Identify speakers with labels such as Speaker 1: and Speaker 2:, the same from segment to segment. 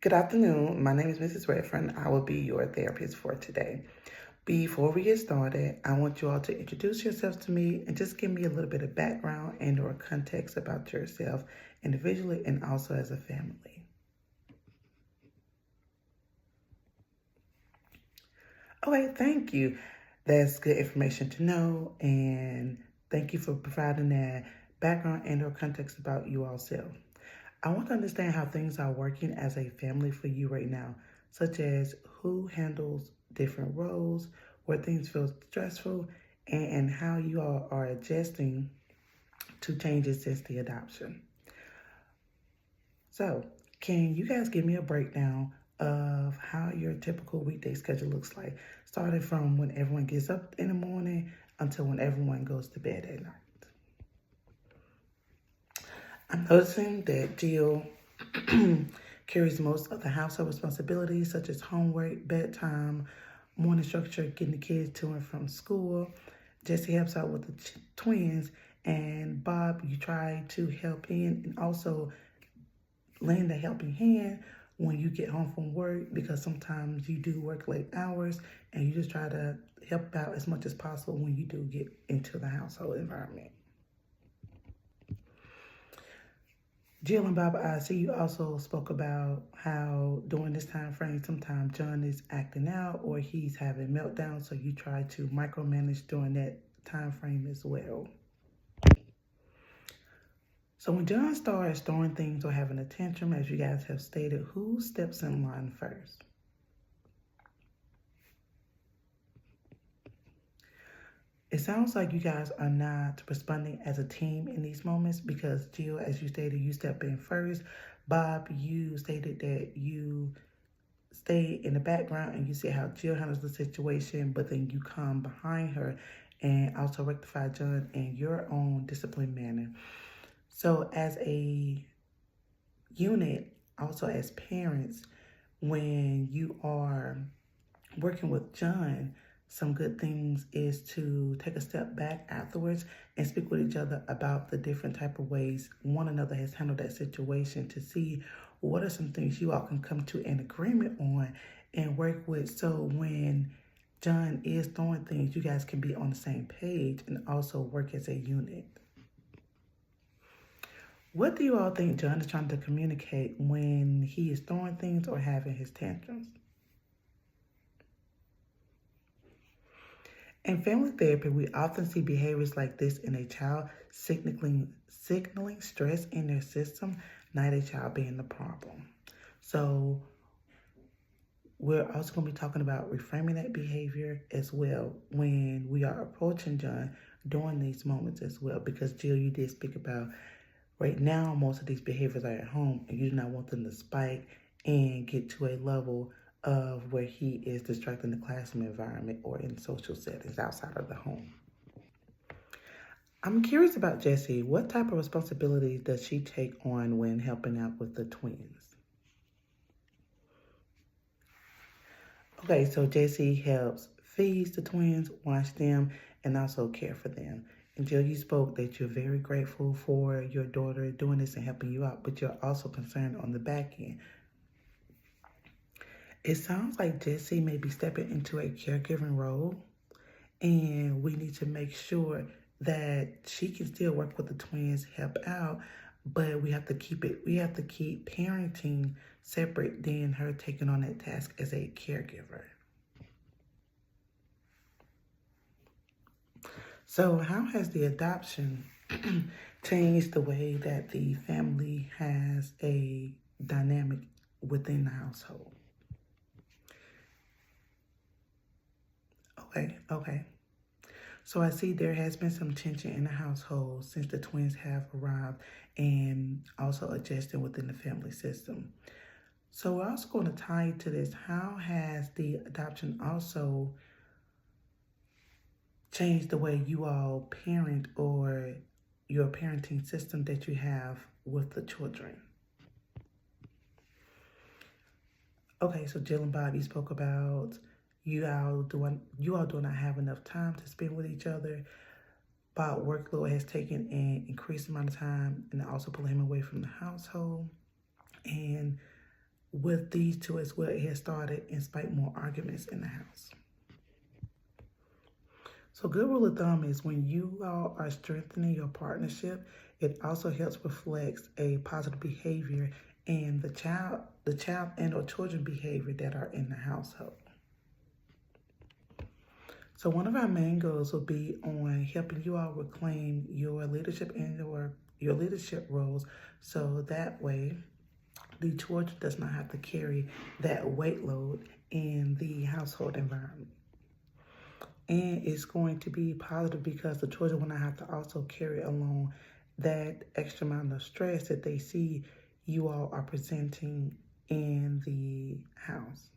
Speaker 1: Good afternoon. My name is Mrs. Redfern. I will be your therapist for today. Before we get started, I want you all to introduce yourselves to me and just give me a little bit of background and or context about yourself individually and also as a family. Okay, thank you. That's good information to know, and thank you for providing that background and or context about you all self. I want to understand how things are working as a family for you right now, such as who handles different roles, where things feel stressful, and how you all are adjusting to changes since the adoption. So, can you guys give me a breakdown of how your typical weekday schedule looks like, starting from when everyone gets up in the morning until when everyone goes to bed at night? I'm noticing that Jill carries most of the household responsibilities, such as homework, bedtime, morning structure, getting the kids to and from school. Jesse helps out with the twins, and Bob, you try to help in and also lend a helping hand when you get home from work because sometimes you do work late hours and you just try to help out as much as possible when you do get into the household environment. Jill and Bob, I see you also spoke about how during this time frame, sometimes John is acting out or he's having meltdowns, so you try to micromanage during that time frame as well. So when John starts throwing things or having a tantrum, as you guys have stated, who steps in line first? It sounds like you guys are not responding as a team in these moments because Jill, as you stated, you step in first. Bob, you stated that you stay in the background and you see how Jill handles the situation, but then you come behind her and also rectify John in your own disciplined manner. So as a unit, also as parents, when you are working with John, some good things is to take a step back afterwards and speak with each other about the different type of ways one another has handled that situation to see what are some things you all can come to an agreement on and work with so when John is throwing things, you guys can be on the same page and also work as a unit. What do you all think John is trying to communicate when he is throwing things or having his tantrums? In family therapy, we often see behaviors like this in a child signaling stress in their system, not a child being the problem. So we're also going to be talking about reframing that behavior as well when we are approaching John during these moments as well. Because Jill, you did speak about right now, most of these behaviors are at home, and you do not want them to spike and get to a level of where he is distracting the classroom environment or in social settings outside of the home. I'm curious about Jessie. What type of responsibilities does she take on when helping out with the twins? Okay, so Jessie helps feeds the twins, wash them, and also care for them. And Jill, you spoke that you're very grateful for your daughter doing this and helping you out, but you're also concerned on the back end. It sounds like Jessie may be stepping into a caregiving role, and we need to make sure that she can still work with the twins, help out, but we have to keep parenting separate than her taking on that task as a caregiver. So, how has the adoption changed the way that the family has a dynamic within the household? Okay. So I see there has been some tension in the household since the twins have arrived and also adjusting within the family system. So we're also going to tie to this. How has the adoption also changed the way you all parent or your parenting system that you have with the children? Okay, so Jill and Bobby spoke about you all do not have enough time to spend with each other. Bob workload has taken an increased amount of time and also pulling him away from the household. And with these two as well, it has started and spiked more arguments in the house. So good rule of thumb is when you all are strengthening your partnership, it also helps reflect a positive behavior in the child and or children behavior that are in the household. So one of our main goals will be on helping you all reclaim your leadership and your leadership roles, so that way the children does not have to carry that weight load in the household environment. And it's going to be positive because the children will not have to also carry along that extra amount of stress that they see you all are presenting in the house.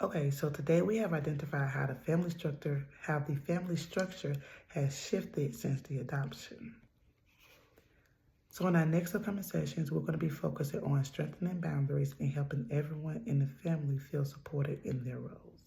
Speaker 1: Okay, so today we have identified how the family structure has shifted since the adoption. So in our next upcoming sessions, we're going to be focusing on strengthening boundaries and helping everyone in the family feel supported in their roles.